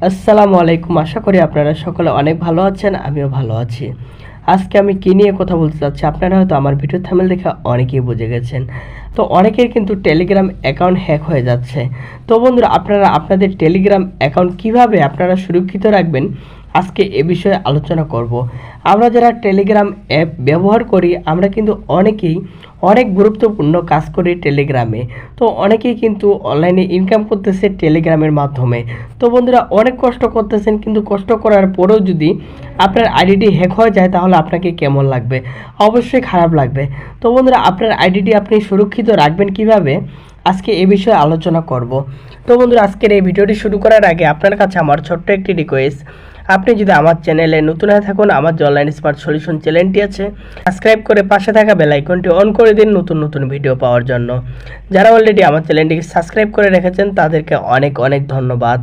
আসসালামু আলাইকুম। আশা করি আপনারা সকলে অনেক ভালো আছেন, আমিও ভালো আছি। আজকে আমি কী নিয়ে কথা বলতে চাচ্ছি, আপনারা হয়তো আমার ভিডিও থাম্বনেল দেখে অনেকেই বুঝে গেছেন। তো অনেকের কিন্তু টেলিগ্রাম অ্যাকাউন্ট হ্যাক হয়ে যাচ্ছে। তো বন্ধুরা, আপনারা আপনাদের টেলিগ্রাম অ্যাকাউন্ট কিভাবে আপনারা সুরক্ষিত রাখবেন, আজকে এ বিষয়ে আলোচনা করব। আমরা যারা টেলিগ্রাম অ্যাপ ব্যবহার করি, আমরা কিন্তু অনেকেই অনেক গুরুত্বপূর্ণ কাজ করি টেলিগ্রামে। তো অনেকেই কিন্তু অনলাইনে ইনকাম করতেছে টেলিগ্রামের মাধ্যমে। তো বন্ধুরা, অনেক কষ্ট করতেছেন, কিন্তু কষ্ট করার পরেও যদি আপনার আইডিটি হ্যাক হয়ে যায়, তাহলে আপনাকে কেমন লাগবে? অবশ্যই খারাপ লাগবে। তো বন্ধুরা, আপনার আইডিটি আপনি সুরক্ষিত রাখবেন কিভাবে, আজকে এ বিষয়ে আলোচনা করব। তো বন্ধুরা, আজকের এই ভিডিওটি শুরু করার আগে আপনার কাছে আমার ছোট্ট একটি রিকোয়েস্ট, আপনি যদি আমার চ্যানেলে নতুন হয়ে থাকুন, আমার যে অনলাইন স্মার্ট সলিউশন চ্যানেলটি আছে, সাবস্ক্রাইব করে পাশে থাকা বেল আইকনটি অন করে দিন নতুন নতুন ভিডিও পাওয়ার জন্য। যারা অলরেডি আমার চ্যানেলটিকে সাবস্ক্রাইব করে রেখেছেন তাদেরকে অনেক অনেক ধন্যবাদ।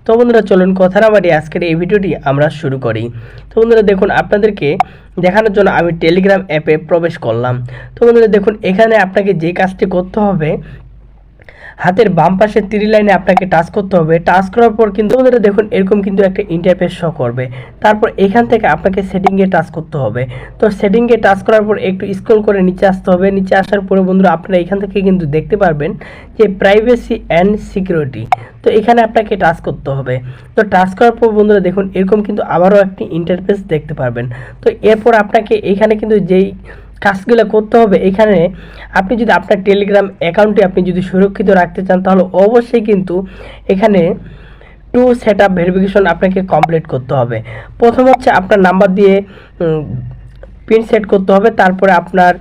তো বন্ধুরা, চলুন কথা না বাড়িয়ে আজকের এই ভিডিওটি আমরা শুরু করি। তো বন্ধুরা দেখুন, আপনাদেরকে দেখানোর জন্য আমি টেলিগ্রাম অ্যাপে প্রবেশ করলাম। তো বন্ধুরা দেখুন, এখানে আপনাকে যে কাজটি করতে হবে, হাতের বাম পাশে 3 লাইনে আপনাকে টাচ করতে হবে। টাচ করার পর কিন্তু বন্ধুরা দেখুন, এরকম কিন্তু একটা ইন্টারফেস শো করবে। তারপর এখান থেকে আপনাকে সেটিংয়ে টাচ করতে হবে। তো সেটিংয়ে টাচ করার পর একটু স্ক্রল করে নিচে আসতে হবে। নিচে আসার পরে বন্ধুরা, আপনারা এখান থেকে কিন্তু দেখতে পারবেন যে প্রাইভেসি অ্যান্ড সিকিউরিটি। তো এখানে আপনাকে টাচ করতে হবে। তো টাচ করার পর বন্ধুরা দেখুন, এরকম কিন্তু আবারও একটি ইন্টারফেস দেখতে পারবেন। তো এরপর আপনাকে এখানে কিন্তু যেই কাজগুলো করতে হবে, এখানে আপনি যদি আপনার টেলিগ্রাম অ্যাকাউন্টে আপনি যদি সুরক্ষিত রাখতে চান, তাহলে অবশ্যই কিন্তু এখানে 2 সেটআপ ভেরিফিকেশন আপনাকে কমপ্লিট করতে হবে। প্রথম হচ্ছে আপনার নাম্বার দিয়ে পিন সেট করতে হবে। তারপরে আপনার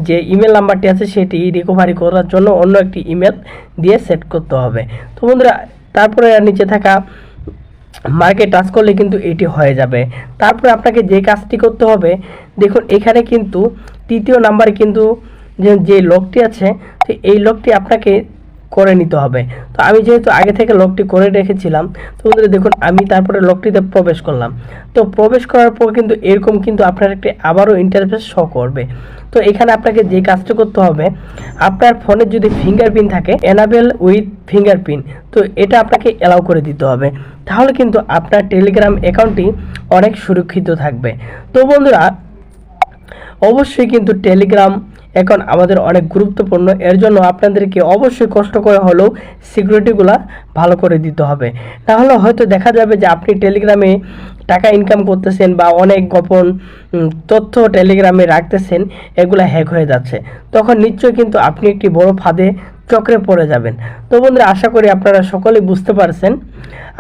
যে ইমেল নাম্বারটি আছে সেটি রিকভারি করার জন্য অন্য একটি ইমেল দিয়ে সেট করতে হবে। তো বন্ধুরা, তারপরে নিচে থাকা মার্কে টাচ করলে কিন্তু এটি হয়ে যাবে। তারপরে আপনাকে যে কাজটি করতে হবে, দেখুন এখানে কিন্তু 3য় নাম্বারে কিন্তু যে লকটি আছে, তো এই লকটি আপনাকে করে নিতে হবে। তো আমি যেহেতু আগে থেকে লকটি করে রেখেছিলাম, তো বন্ধুরা দেখুন, আমি তারপরে লকটিতে প্রবেশ করলাম। তো প্রবেশ করার পর কিন্তু এরকম কিন্তু আপনার একটি আবারও ইন্টারফেস শো করবে। তো এখানে আপনাকে যে কাজটা করতে হবে, আপনার ফোনে যদি ফিঙ্গারপ্রিন্ট থাকে, এনাবেল উইথ ফিঙ্গারপ্রিন্ট, তো এটা আপনাকে অ্যালাউ করে দিতে হবে। তাহলে কিন্তু আপনার টেলিগ্রাম অ্যাকাউন্টটি অনেক সুরক্ষিত থাকবে। তো বন্ধুরা, অবশ্যই কিন্তু টেলিগ্রাম এখন আমাদের অনেক গুরুত্বপূর্ণ। এর জন্য আপনাদেরকে অবশ্যই কষ্ট করে হলেও সিকিউরিটিগুলো ভালো করে দিতে হবে। তাহলে হয়তো দেখা যাবে যে আপনি টেলিগ্রামে টাকা ইনকাম করতেছেন বা অনেক গোপন তথ্য টেলিগ্রামে রাখতেছেন, এগুলো হ্যাক হয়ে যাচ্ছে। তখন নিশ্চয়ই কিন্তু আপনি একটি বড় ফাঁদে চক্রে পড়ে যাবেন। তো বন্ধুরা, আশা করি আপনারা সকলেই বুঝতে পারছেন।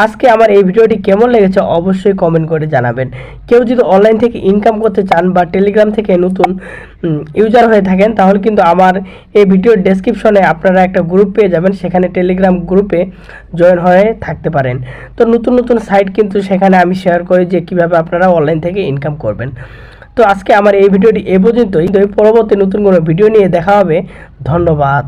আজকে আমার এই ভিডিওটি কেমন লেগেছে অবশ্যই কমেন্ট করে জানাবেন। কেউ যদি অনলাইন থেকে ইনকাম করতে চান বা টেলিগ্রাম থেকে নতুন ইউজার হয়ে থাকেন, তাহলে কিন্তু আমার এই ভিডিওর ডেসক্রিপশনে আপনারা একটা গ্রুপ পেয়ে যাবেন। সেখানে টেলিগ্রাম গ্রুপে জয়েন হয়ে থাকতে পারেন। তো নতুন নতুন সাইট কিন্তু সেখানে আমি শেয়ার করি যে কীভাবে আপনারা অনলাইন থেকে ইনকাম করবেন। তো আজকে আমার এই ভিডিওটি এ পর্যন্তই। পরবর্তী নতুন কোনো ভিডিও নিয়ে দেখা হবে। ধন্যবাদ।